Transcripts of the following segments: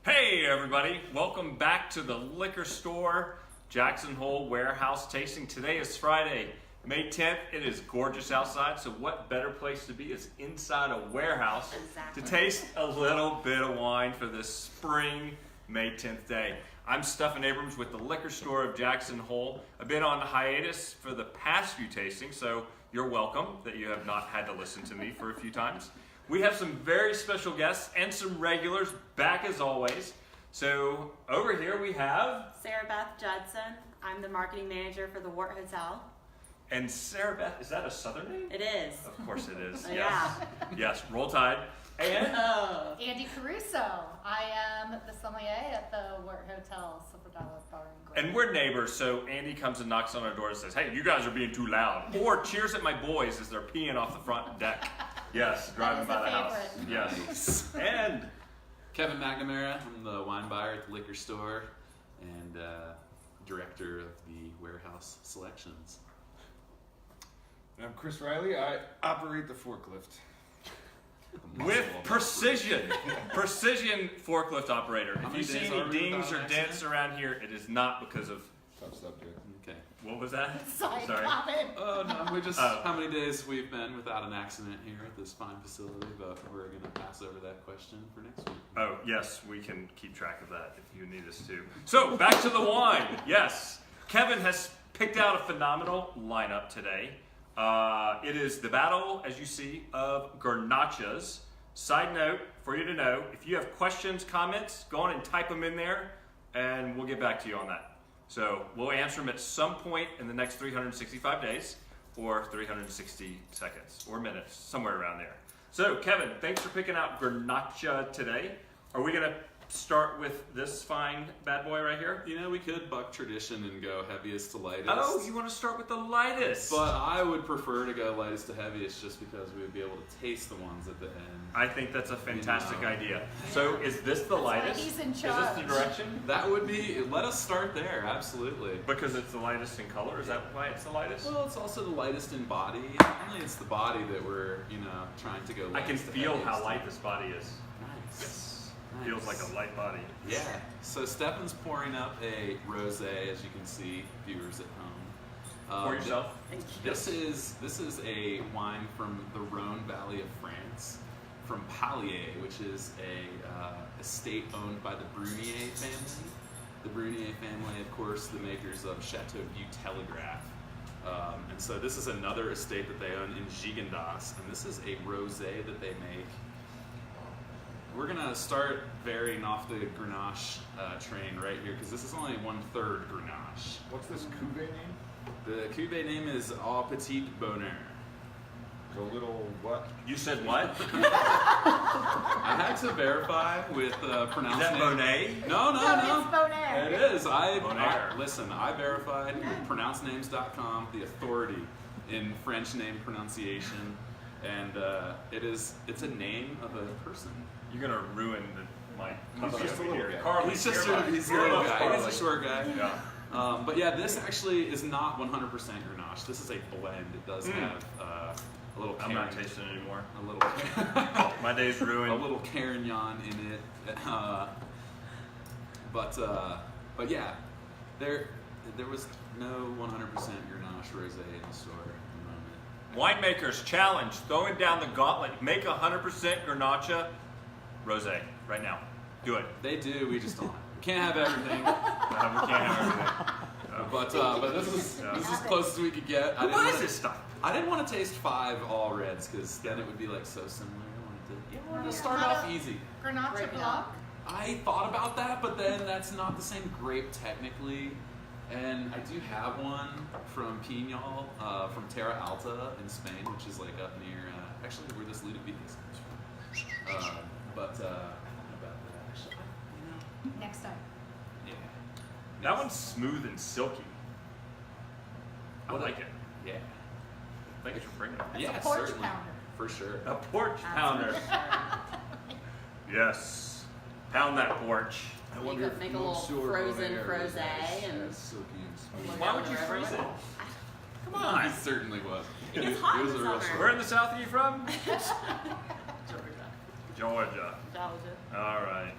Hey everybody, welcome back to the liquor store, Jackson Hole Warehouse Tasting. Today is Friday, May 10th. It is gorgeous outside, so what better place to be is inside a warehouse to taste a little bit of wine for this spring May 10th day. I'm Stephen Abrams with the liquor store of Jackson Hole. I've been on hiatus for the past few tastings, so you're welcome that you have not had to listen to me for a few times. We have some very special guests and some regulars back as always. So over here we have Sarah Beth Judson. I'm the marketing manager for the Wort Hotel. And Sarah Beth, is that a Southern name? It is. Of course it is. Yes. Yeah. Yes. Roll Tide. And Andi Caruso. I am the sommelier at the Wort Hotel, Silver Dollar Bar and Grill. and we're neighbors, so Andy comes and knocks on our door and says, "Hey, you guys are being too loud," or cheers at my boys as they're peeing off the front deck. Yes, driving by the house. Yes. And Kevin McNamara, I'm the wine buyer at the liquor store and director of the warehouse selections. And I'm Chris Riley. I operate the forklift. with precision forklift operator. How If many you see days any are we dings without or an dents accident? around here, it is not because of, Tough subject. Okay. what was that? Side Sorry. comment. Oh no, we just Oh. how many days we've been without an accident here at this fine facility, but we're gonna pass over that question for next week. Oh, yes, we can keep track of that if you need us to. So, back to the wine. Yes. Kevin has picked out a phenomenal lineup today. It is the battle, as you see, of Grenaches. Side note for you to know, if you have questions, comments, go on and type them in there, and we'll get back to you on that. So, we'll answer them at some point in the next 365 days, or 360 seconds, or minutes, somewhere around there. So, Kevin, thanks for picking out Grenache today. Are we going to start with this fine bad boy right here? You know, we could buck tradition and go heaviest to lightest. Oh, you want to start with the lightest? But I would prefer to go lightest to heaviest just because we would be able to taste the ones at the end. I think that's a fantastic You know. idea. So, is this the That's why lightest? he's in Is this charge. the direction? That would be, let us start there, absolutely. Because it's the lightest in color? Is that why it's the lightest? Well, it's also the lightest in body. Only it's the body that we're, trying to go I can lightest to feel how heaviest. light this body is. Nice. Feels like a light body. Yeah. So Stefan's pouring up a rosé, as you can see, viewers at home. For yourself? This is a wine from the Rhone Valley of France, from Palier, which is a estate owned by the Brunier family. The Brunier family, of course, the makers of Chateau Vue Telegraph. And so this is another estate that they own in Gigondas, and this is a rosé that they make. We're gonna start varying off the Grenache train right here because this is only 1/3 Grenache. What's this cuvee name? The cuvee name is Au Petit Bonheur. The little what? You said what? I had to verify with Is pronouncing. that Monet? No, No, no. it's Bonaire. It is. Bonaire. Listen. I verified with pronouncenames.com, the authority in French name pronunciation, and it's a name of a person. You're going to ruin my puppy just a over little here. guy. Carly, He's just you're he's a my- little you're guy. my He's a short guy. Yeah. But yeah, this actually is not 100% Grenache. This is a blend. It does have a little. I'm not Cairn- tasting it anymore. A little. My day's a ruined. little Carignan in it. But yeah, there was no 100% Grenache rosé in the store at the moment. Winemakers challenge, throwing down the gauntlet. Make 100% Grenache rosé right now. Do it. They do. We just don't. We can't have everything. We can't have everything. But this is as close as we could get. Who buys this stuff? I didn't want to taste 5 all reds because then it would be like so similar. I wanted to start How off to- easy. Grenache Break it Blanc. up. I thought about that, but then that's not the same grape technically. And I do have one from Piñol, from Terra Alta in Spain, which is like up near, actually where this Ludovic comes from. But I don't know about that actually. Next time. Yeah. That one's smooth and silky. I like it. Yeah. Thanks for bringing it. That's Yeah, a porch certainly. pounder. For sure. A porch pounder. Yes. Pound that porch. I Make a little frozen frosé and As silky and smooth. Why would you freeze it? Come It on. certainly was. It's hot It was in a real summer. story. Where in the South are you from? Georgia. Georgia. Georgia. All right.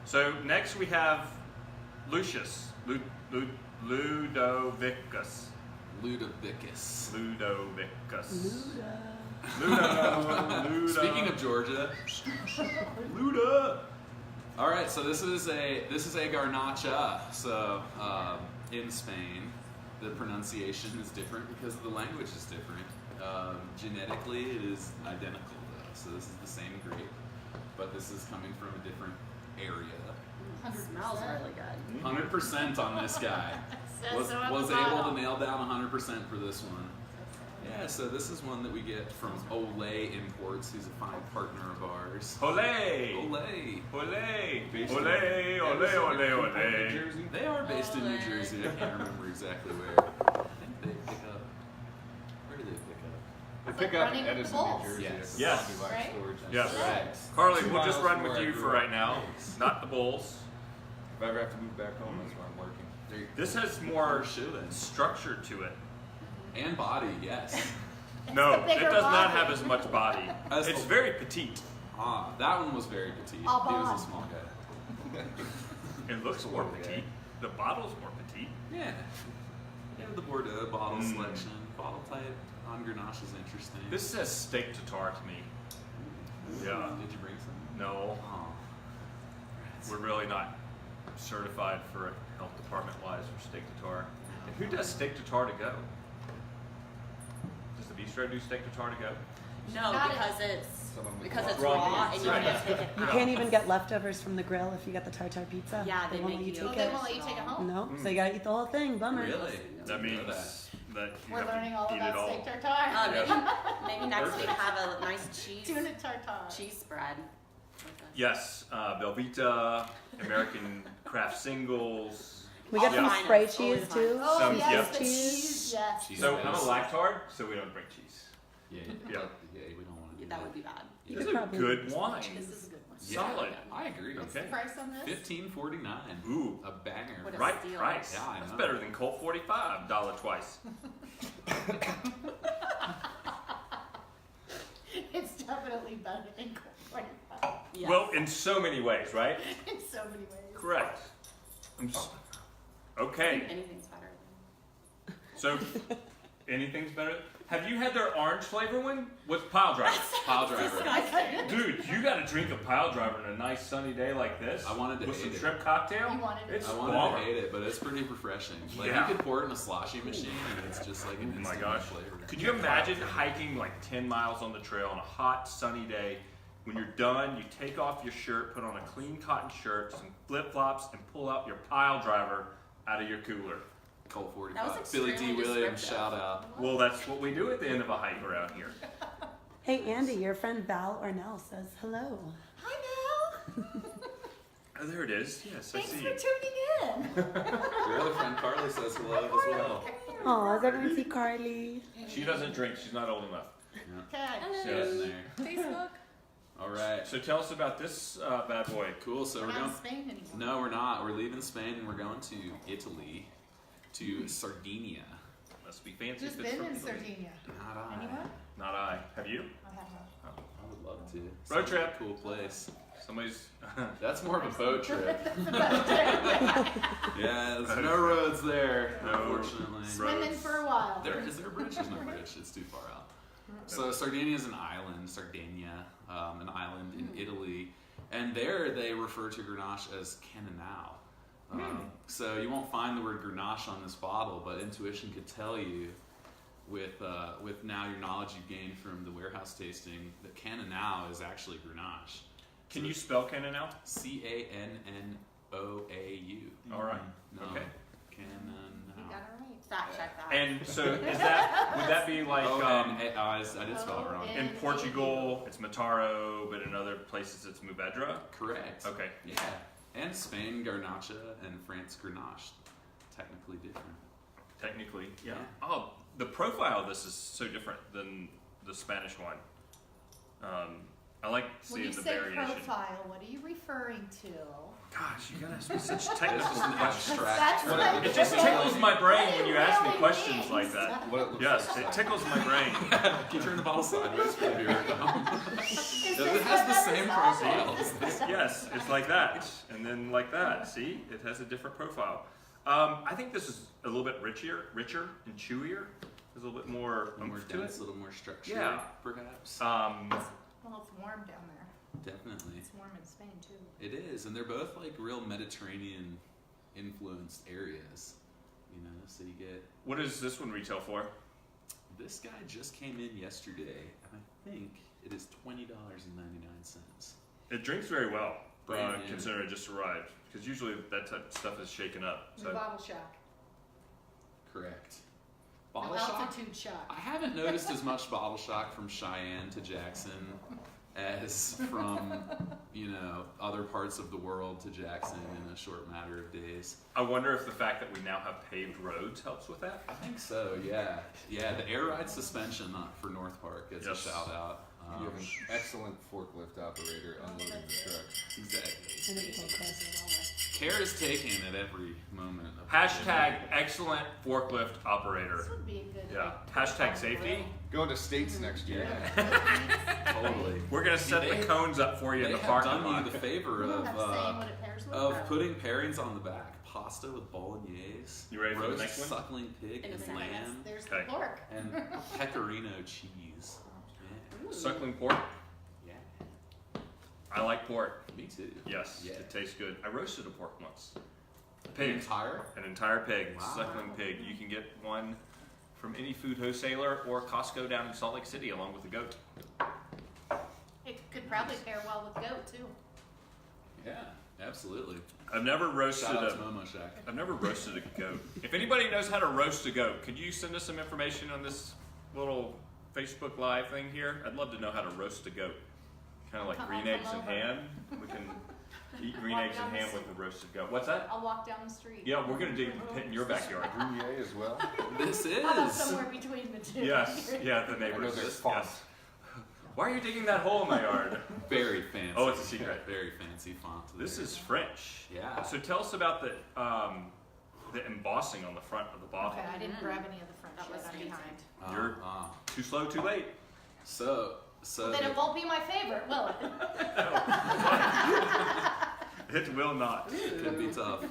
So next we have Lucius. Ludovicus. Ludovicus. Ludovicus. Luda. Speaking of Georgia, Luda. all right. So this is a Garnacha. So in Spain, the pronunciation is different because the language is different. Genetically, it is identical though. So this is the same grape, but this is coming from a different area. It smells really good. 100% on this guy. Says so on Was the able bottle. to nail down 100% for this one. Yeah, so this is one that we get from Olay Imports, who's a fine partner of ours. Olay. Olay. Olay. Based in Olay. Olay. Olay. New Olay. Jersey. They are based in New Olay. Jersey. I can't remember exactly where. I think they pick up. Where do they pick up? They It's pick like up running in with the Edison, bulls. New Jersey. Yes. At the Yes. Bobby Black Right? Storage. Yes. Correct. Carly, 2 we'll just miles run from with where I you grew for up. right now, not the Bulls. If I ever have to move back home, that's where I'm working. There you This has go. more Shooting. structure to it. And body, yes. No, the it bigger does not body. have as much body. As It's the- very petite. Ah, that one was very petite. He Ah, was bon. a small guy. It looks more petite. The bottle's more petite. Yeah. Yeah, the Bordeaux bottle Mm. selection. Bottle type on Grenache is interesting. This says steak tartare to me. Yeah. Did you bring some? No, Oh. we're really not certified for health department wise for steak tartare. And who does steak tartare to go? Does the bistro do steak tartare to go? No, Not because it. it's Someone with because it's raw raw meat. and you Right. can't take it You out. can't even get leftovers from the grill if you get the tartare pizza. Yeah, they won't make let you you- Oh, take they it. won't let you take it home? No, so you gotta eat the whole thing. Bummer. Really? That Didn't know means that you We're have to learning all eat it about all. steak tartare. Maybe next week have a nice Tuna tartare. cheese spread. Yes, Velveeta, American Craft Singles. We get All some fine. spray Always cheese fine. too. Oh, Some- yes, yep. the cheese. Yes. Cheese. So I'm a Yes. lactard, so we don't drink cheese. Yeah, Yeah. we don't want to do That would be bad. You This could is a probably- good wine. This is a good one. Yeah, Solid. I agree. What's Okay. the price on this? $15.49. Ooh, A banger. What a right steal. price. Yeah, I That's know. better than Colt 45, $1 twice. It's definitely better than Colt 45 Yes. Well, in so many ways, right? in so many ways. Correct. Okay, Anything's better than. so anything's better. Have you had their orange flavor one? With pile driver. Pile driver. Disgusting. Dude, you gotta drink a pile driver on a nice sunny day like this. I wanted to with hate some it. shrimp cocktail. You wanted it. It's I wanted bomber. to hate it, but it's pretty refreshing. Like Yeah. you could pour it in a sloshy machine, and it's just like an Oh my instant gosh. flavor. Could you imagine hiking like 10 miles on the trail on a hot, sunny day? When you're done, you take off your shirt, put on a clean cotton shirt, some flip flops, and pull out your pile driver out of your cooler. Colt That 45. was Billy D. extremely Williams, descriptive. shout out. Well, that's what we do at the end of a hike around here. Hey Andy, your friend Val Ornell says hello. Hi, Mel. Oh, there it is. Yes, I Thanks see. for tuning in. Your other friend Carly says hello as well. Oh, is everyone see Carly? She doesn't drink. She's not old enough. Okay. Getting there. Facebook. All right. So tell us about this bad boy. Cool. So We're we're not going. in Spain anymore. No, we're not. We're leaving Spain and we're going to Italy, to Sardinia. Must be fancy. Who's if it's been from in Italy. Sardinia? Not I. Anyone? Not I. Have you? I have not. I would love to. Road Sounds trip. like a Cool place. Somebody's. That's more of a boat trip. That's about it. Yeah, there's no roads there, No. unfortunately. Swimming Roads. for a while. Is there a bridge? There's no bridge. It's too far out. So Sardinia is an island. Sardinia, an island in Italy, and there they refer to Grenache as Cananao. So you won't find the word Grenache on this bottle, but intuition could tell you, with now your knowledge you've gained from the warehouse tasting, that Cananao is actually Grenache. Can you spell Cannon now? Cannoau. All right. No, Okay. You Cananao. got it right. Fact check that. And so is that would that be like I did spell it wrong. in Portugal it's Mataro, but in other places it's Muvedra? Correct. Okay. Yeah. And Spain, Garnacha, and France, Grenache. Technically different. Technically, yeah. Yeah. Oh, the profile of this is so different than the Spanish one. I like When seeing you the say variation. profile, what are you referring to? Gosh, you gotta ask me such This technical is an questions. abstract. That's What what It just tickles my brain when you ask me really questions means. like that. What it looks Yes, like. it tickles my brain. Can you turn the bottle sideways for the viewer? Is It this has what the that same is? profile. Is this- Yes, it's like that, and then like that. See, it has a different profile. I think this is a little bit richer and chewier. There's a little bit more A little more oomph to dense, it. a little more structure, Yeah. perhaps. Well, it's warm down there. Definitely. It's warm in Spain too. It is, and they're both like real Mediterranean influenced areas. You know, so you get What does this one retail for? this guy just came in yesterday, and I think it is $20.99. It drinks very well, Brand new. considering it just arrived. Because usually that type of stuff is shaken up. The So bottle shock. Correct. No Bottle shock. altitude shock. I haven't noticed as much bottle shock from Cheyenne to Jackson as from, you know, other parts of the world to Jackson in a short matter of days. I wonder if the fact that we now have paved roads helps with that. I think so, yeah. Yeah, the air ride suspension for North Park gets Yes. a shout out. You have an excellent forklift operator unloading the truck. Exactly. And it will cost. Care is taken at every moment. Of Hashtag excellent forklift This operator. would be a good. Yeah. like, Hashtag safety. Going to States next year. Totally. We're gonna set They- the cones up for you in They the have parking done lot. you the favor I'm of not saying what it pairs with. of putting pairings on the back: pasta with bolognese, You ready for the roast next one? suckling pig In a and second. lamb, There's Okay. the pork. and pecorino cheese. Suckling pork. Yeah, I like pork. me too. Yes, Yeah. it tastes good. I roasted a pork once. A The pig. entire. An entire pig. Wow. Suckling pig. You can get one from any food wholesaler or Costco down in Salt Lake City along with the goat. It could probably pair well with goat too. Yeah, absolutely. I've never roasted Shout out to a Momo Shack. I've never roasted a goat. If anybody knows how to roast a goat, could you send us some information on this little Facebook Live thing here? I'd love to know how to roast a goat. Kind of like Come green on, eggs come and over. ham. We can eat green Walk eggs and down the ham street. with the roasted goat. What's that? I'll walk down the street. Yeah, we're gonna dig a pit in your backyard. Gruyere as well. This How about is. somewhere between the two? Yes, yeah, the I know neighbors. there's Yes. fonts. Why are you digging that hole in my yard? Very fancy. Oh, it's a secret. Very fancy font. This there. is French. Yeah. So tell us about the embossing on the front of the bottle. Okay, I didn't grab any of the French That was yet. I'm amazing. behind. You're- Too slow, too late. So Then it won't be my favorite, will it? It will not. could be tough.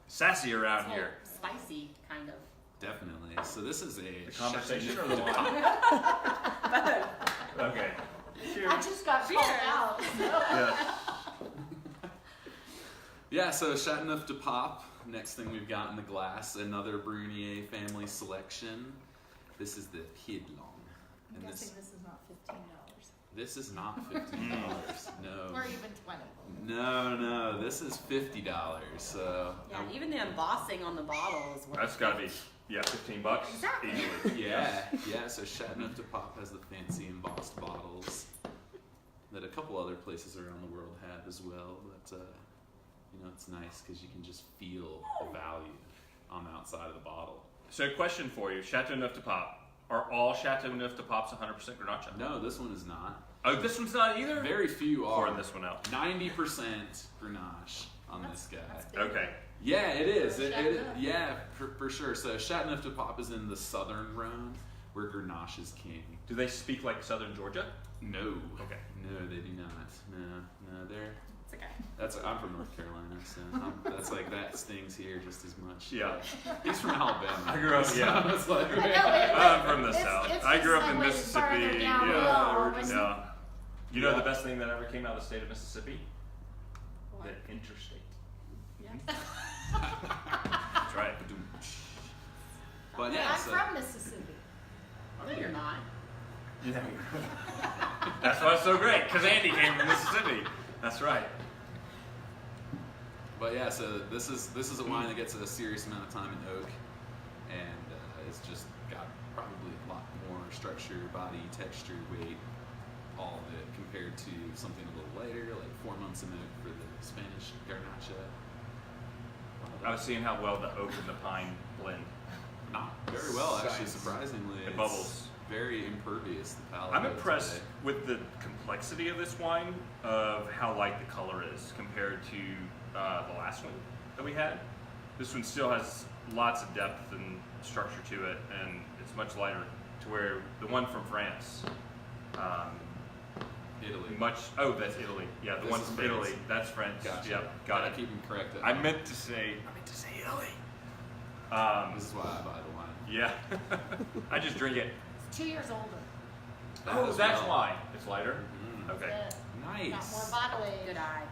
Sassy around It's here. spicy, kind of. Definitely. So this is a The conversation or the wine? Okay. I Cheers. just got Cheers. called out. Yeah. Yeah, so Chateauneuf de Pop. Next thing we've got in the glass, another Brunier family selection. This is the Pied Long. I'm And guessing this this is not $15. this is not $15. No. Or even 20. No, this is $50. So Yeah, even the embossing on the bottle is worth That's gotta be, yeah, $15 Exactly. easily. yeah. So Chateauneuf de Pop has the fancy embossed bottles that a couple other places around the world have as well. But you know, it's nice because you can just feel the value on the outside of the bottle. So, question for you: Chateauneuf de Pop. Are all Chateauneuf de Pops 100% Grenache? No, this one is not. Oh, this one's not either. Very few are. Pouring this one out. 90% Grenache on this guy. That's big. Okay. Yeah, it is. For It, Chateauneuf. yeah, for sure. So Chateauneuf de Pop is in the southern Rhone, where Grenache is king. Do they speak like Southern Georgia? No. Okay. No, they do not. No, they're. It's okay. I'm from North Carolina, so that's like that stings here just as much. Yeah. He's from Alabama. I grew up- so yeah. it's like, I'm from the It's- South. it's I just grew up in like way Mississippi. farther down Yeah. below. we're just- Yeah. You know Yeah. the best thing that ever came out of the state of Mississippi? What? The interstate. Yeah. That's right. But yeah, I'm so from Mississippi. No, you're not. That's why it's so great, because Andy came from Mississippi. That's right. But yeah, so this is a wine that gets a serious amount of time in oak, and it's just got probably a lot more structure, body, texture, weight, all of it compared to something a little lighter, like 4 months in oak for the Spanish Garnacha. I was seeing how well the oak and the pine blend. Not very well, actually, Science. surprisingly. It It's bubbles very impervious to palate. I'm impressed with the complexity of this wine, of how light the color is compared to the last one that we had. This one still has lots of depth and structure to it, and it's much lighter. To where the one from France, Italy. Oh, that's Italy. Yeah, the This one is from France. Italy. That's French. Gotcha. Yep, got it. Keep him corrected. I meant to say Italy. This is why I buy the wine. Yeah, I just drink it. It's 2 years older. Oh, As that's well. why it's lighter. Mhm. Okay. Good. Nice. Got more bottle age. Good eye.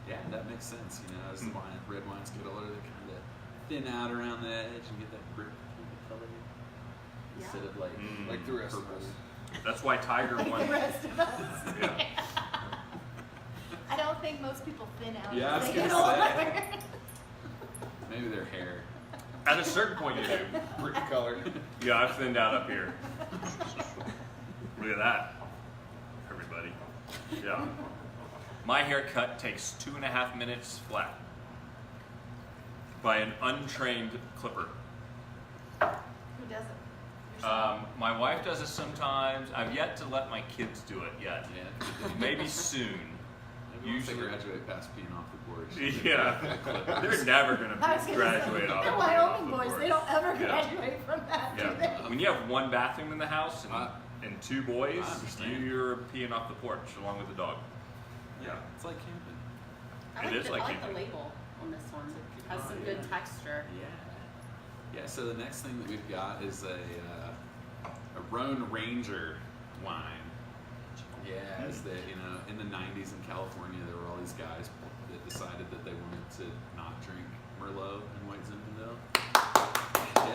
Yeah, that makes sense. You know, as the red wines get older, they kind of thin out around the edge and get that brick color instead of like Like the rest of purple. us. That's why Tiger Like won. the rest of us. Yeah. I don't think most people thin out Yeah, I as was they get gonna say. older. Maybe their hair. At a certain point, you do. Brick color. Yeah, I've thinned out up here. Look at that, everybody. Yeah. My haircut takes 2.5 minutes flat by an untrained clipper. Who doesn't? Yourself? My wife does it sometimes. I've yet to let my kids do it yet. Yeah. Maybe soon. Maybe once they Usually- graduate past peeing off the porch. Yeah. They're never going I was to gonna graduate say, off they're the Wyoming boys. board. They don't ever Yeah. graduate from that, do Yeah. they? When you have one bathroom in the house I- and 2 boys, I understand. you're peeing off the porch along with the dog. Yeah. It's like camping. I It like, is the, like I like the camping. label on this one. It has Oh, some yeah. good texture. Yeah. So the next thing that we've got is a Rhone Ranger wine. Yeah, as the in the '90s in California, there were all these guys that decided that they wanted to not drink Merlot and White Zinfandel. Yeah.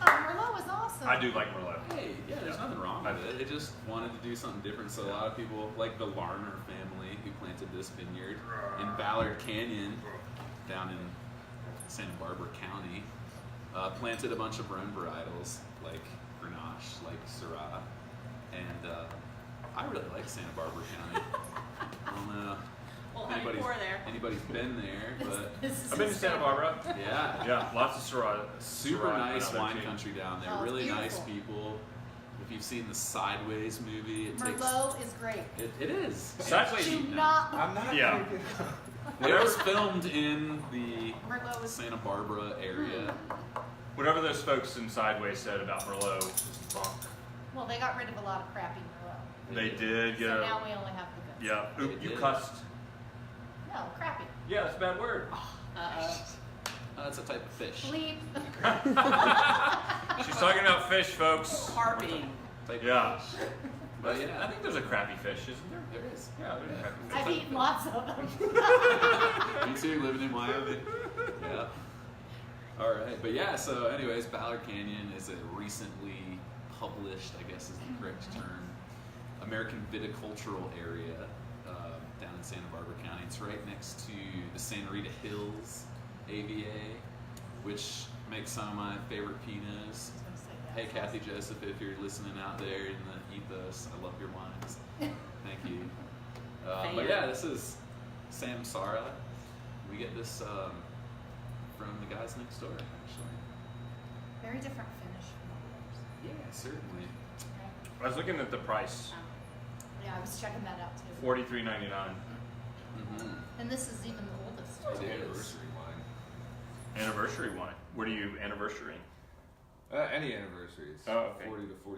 Oh, Merlot was awesome. I do like Merlot. Hey, yeah, there's Yeah. nothing wrong with it. They just wanted to do something different. So a lot of people, like the Larner family, who planted this vineyard in Ballard Canyon, down in Santa Barbara County, planted a bunch of Rhone varietals like Grenache, like Syrah, and I really like Santa Barbara County. I don't know Well, if honey, pour there. anybody's been there, but This is I've been to Santa Barbara. yeah. Yeah, lots of Syrah. Super Syrah nice out there, wine too. country down there. Oh, it's Really nice beautiful. people. If you've seen the Sideways movie, it takes. Merlot is great. It is. Sideways- Do cheap now. not. I'm not Yeah. gonna get It was filmed in the Merlot is. Santa Barbara area. Whatever those folks in Sideways said about Merlot is bunk. Well, they got rid of a lot of crappy Merlot. They did get So a. now we only have the good. Yeah. Oop, They you did. cussed. No, crappy. Yeah, that's a bad word. That's a type of fish. Bleep. She's talking about fish, folks. Carping. Type Yeah. of fish. But I yeah, think there's a crappy fish, isn't there? there is. Yeah, there's a crappy fish. I've eaten lots of them. Me too, living in Wyoming. Yeah. All right, but yeah. So, anyways, Ballard Canyon is a recently published, I guess is the correct term, American viticultural area down in Santa Barbara County. It's right next to the Santa Rita Hills AVA, which makes some of my favorite Pinots. Hey, Kathy Joseph, if you're listening out there in the ethos, I love your wines. Thank you. But yeah, this is Samsara. We get this from the guys next door, actually. Very different finish from others. Yeah, certainly. Right? I was looking at the price. Yeah, I was checking that out too. $43.99. Mm-hmm. And this is even the oldest. It's It is. anniversary wine. Anniversary wine. Where do you anniversary? Any anniversary. It's Oh, okay. $40 to $45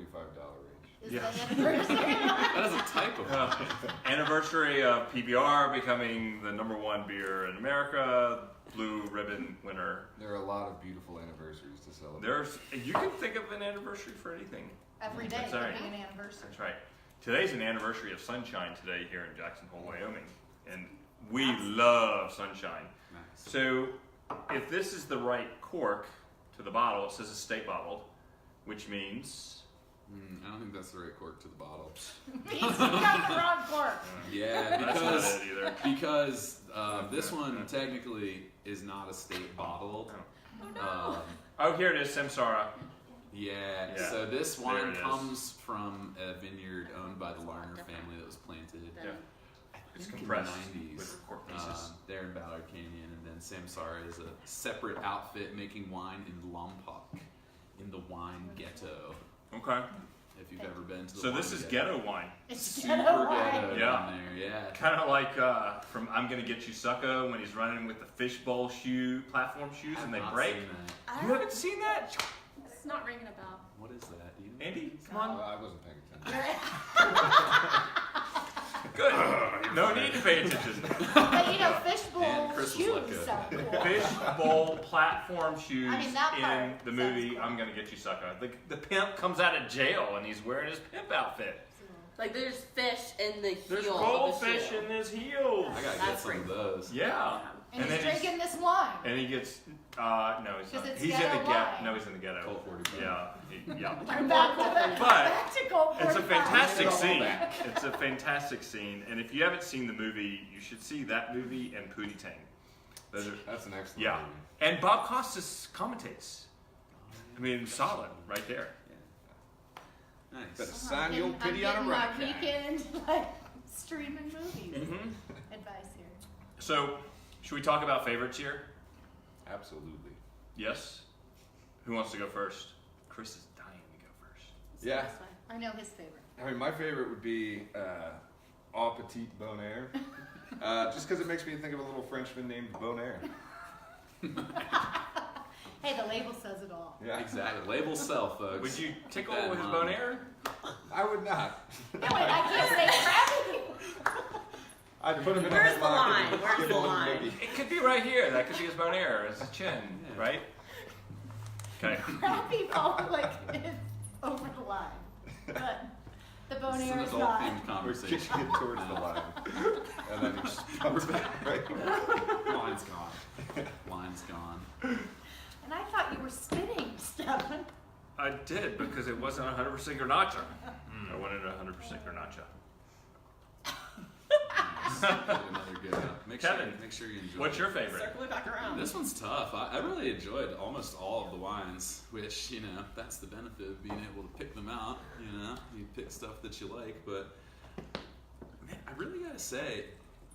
range. Is Yeah. the anniversary? That is a type of wine. Anniversary of PBR becoming the #1 beer in America. Blue ribbon winner. There are a lot of beautiful anniversaries to celebrate. There's you can think of an anniversary for anything. Every day That's could right. be an anniversary. That's right. Today's an anniversary of sunshine today here in Jackson Hole, Wyoming, and we love sunshine. Nice. So, if this is the right cork to the bottle, it says estate bottled, which means I don't think that's the right cork to the bottle. He's got the wrong cork. Yeah, that's not because it either. because this one technically is not estate bottled. Oh, here it is, Samsara. Yeah, Yeah. so this There wine it is. comes from a vineyard owned by the Larner family that was planted Yeah. It's in the compressed 90s. with cork pieces. There in Ballard Canyon, and then Samsara is a separate outfit making wine in Lompoc, in the wine ghetto. Okay. If you've ever been to the So this is wine ghetto wine. It's Super ghetto wine. ghetto Yeah. down there, yeah. Kind of like from I'm Gonna Get You Sucko when he's running with the fishbowl platform shoes and they I've not break. seen that. You haven't seen that? It's not ringing a bell. What is that? Do you know? Andy, come on. I wasn't paying attention. Good. No need to pay attention. But you know, fishbowl And Chris was like shoes a- sound cool. Fishbowl platform shoes I mean, that in part the sounds movie cool. I'm Gonna Get You Sucko. The pimp comes out of jail and he's wearing his pimp outfit. Like there's fish in the There's heel of goldfish the shoe. in his heels. I gotta get That's some of pretty those. Yeah. And he's then drinking this wine. and he gets no, he's 'Cause not. it's He's in the ghetto ghetto. wine. No, he's in the ghetto. Colt 45. Yeah, yeah. Back to Colt It's a 45. fantastic It's all scene. back. It's a fantastic scene, and if you haven't seen the movie, you should see that movie and Pootie Tang. Those are, That's an excellent yeah, movie. and Bob Costas commentates. I mean, solid right there. Nice. Better sign your I'm pity on a getting my rock. weekend like streaming movies Mm-hmm. advice here. So, should we talk about favorites here? Absolutely. Yes. Who wants to go first? Chris is dying to go first. Yeah. This way. I know his favorite. I mean, my favorite would be Au Petit Bonaire. Just because it makes me think of a little Frenchman named Bonaire. Hey, the label says it all. Yeah. Exactly. Label sell, folks. Would you tickle Keep that with in his mind. bone air? I would not. No, wait, I can't say crappy. I'd put him in a Where's the headlock line? and Where's give the him a line? boogie. It could be right here. That could be his bone air. It's his chin, Yeah. right? Okay. Crappy felt like it's over the line. But the This bone is air an is adult not. themed We're conversation. kicking it towards the line. And then he just comes back, right? Line's gone. Line's gone. And I thought you were spitting, Stefan. I did because it wasn't 100% Grenache. I wanted 100% Grenache. Nice. Give it another go. Kevin, Make sure you enjoy What's it. your favorite? Circle it back around. This one's tough. I really enjoyed almost all of the wines, which, you know, that's the benefit of being able to pick them out. You know, you pick stuff that you like, but man, I really gotta say,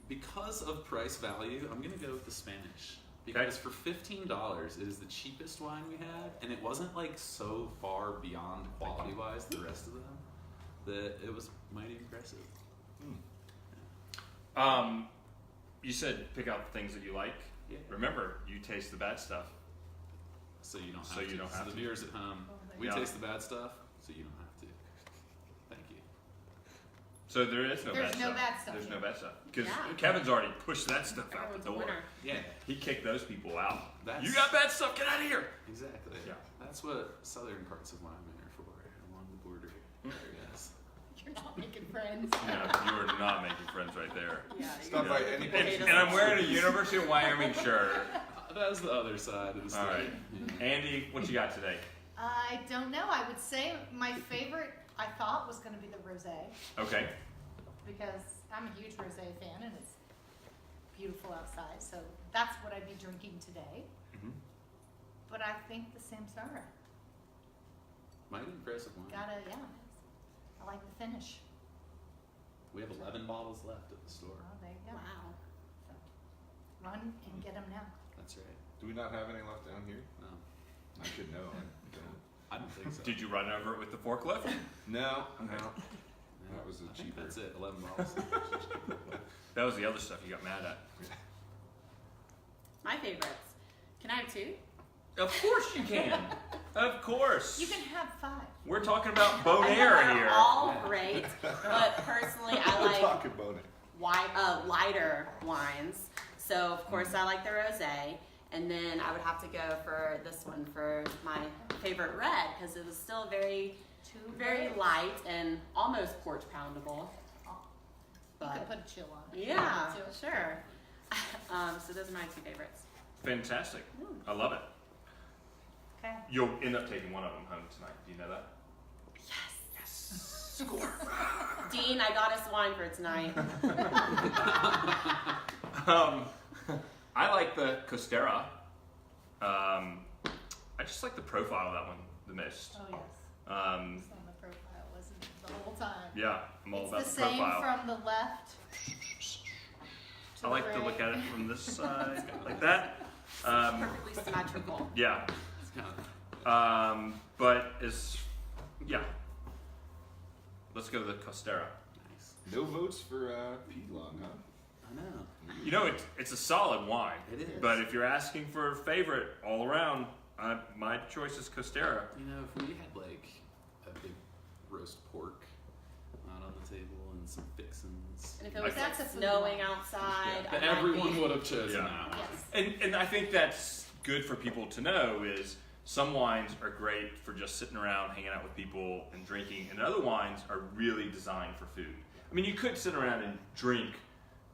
because of price value, I'm gonna go with the Spanish. Because for $15, it is the cheapest wine we had, and it wasn't like so far beyond quality-wise the rest of them that it was mighty impressive. You said pick out the things that you like. Yeah. Remember, you taste the bad stuff. So you don't have So to. you don't have the to. viewers at home, we Yeah. taste the bad stuff, so you don't have to. Thank you. So there is no There's bad no stuff. bad stuff There's here. no bad stuff. Because Yeah. Kevin's already pushed that stuff out Everyone's the a door. winner. Yeah, He kicked those people out. That's- You got bad stuff, get out of here! exactly. Yeah. That's what southern parts of Wyoming are for, along the border. Yes. You're not making friends. No, you are not making friends right there. Yeah. Stop by any And I'm wearing a University of Wyoming shirt. That's the other side of the state. All right. Yeah. Andy, what you got today? I don't know. I would say my favorite, I thought, was going to be the rosé Okay. because I'm a huge rosé fan and it's beautiful outside. So that's what I'd be drinking today. Mhm. But I think the Samsara. Mighty impressive wine. Yeah. I like the finish. We have 11 bottles left at the store. Oh, there you go. Wow. So, run and get them now. That's right. Do we not have any left down here? No, I should know. I don't. I don't think so. Did you run over it with the forklift? No, Okay. no. No, That was a I think cheaper. That's it. 11 bottles. That was the other stuff you got mad at. My favorites. Can I have two? Of course you can. Of course. You can have 5. We're talking about bone I know air they're here. all great, but personally, I We're like talking about it. lighter wines. So of course, I like the rosé, and then I would have to go for this one for my favorite red because it was still very light and almost porch poundable. You But could put a chill on it. yeah, Too. sure. So those are my two favorites. Fantastic. I love it. Okay. You'll end up taking one of them home tonight. Do you know that? Yes. Dean, I got us wine for tonight. I like the Costera. I just like the profile of that one the most. Oh, yes. Um, It's on the profile, wasn't it? The whole time. yeah, I'm all It's about the the same profile. from the left. I like to look at it from this side, like that. Perfectly symmetrical. Yeah, It's kind of but as Yeah. Let's go to the Costera. Nice. No votes for Piedlong, huh? I know. You know, it's a solid wine. It is. But if you're asking for a favorite all around, my choice is Costera. You know, if we had like a big roast pork out on the table and some fixins, And if it was That's like a food snowing wine. outside, but I might everyone be- would have chosen Yeah. that one. Yes. And I think that's good for people to know is some wines are great for just sitting around, hanging out with people and drinking, and other wines are really designed for food. I mean, you could sit around and drink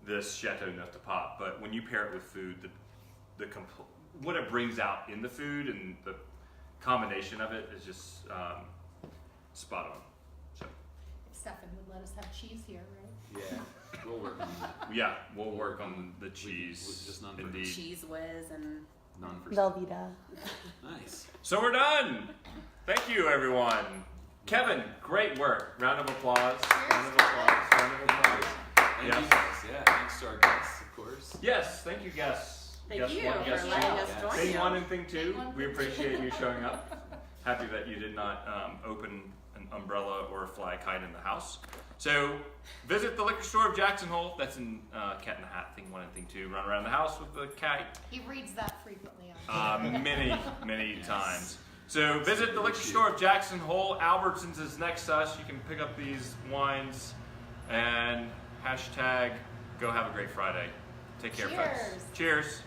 this Chateau Neuf de Pape, but when you pair it with food, what it brings out in the food and the combination of it is just spot on. So If Stefan would let us have cheese here, right? Yeah, we'll work on that. yeah, we'll work on the cheese. with just none for indeed. Cheese whiz and None for Velveeta. Nice. So we're done. Thank you, everyone. Kevin, great work. Round of applause. Round of applause. Round of applause. Thank Yes. you guys. Yeah, thanks to our guests, of course. Yes, thank you, guests. thank Guest you one, for guest letting two. us Yes. join Thing you. one and thing two. Thing one, We thing appreciate two. you showing up. Happy that you did not open an umbrella or fly a kite in the house. So visit the liquor store of Jackson Hole. That's in Cat in the Hat, thing one and thing two. Run around the house with the kite. He reads that frequently on Many times. So visit the liquor store of Jackson Hole. Albertsons is next to us. You can pick up these wines and hashtag go have a great Friday. Take care, folks. Cheers. Cheers.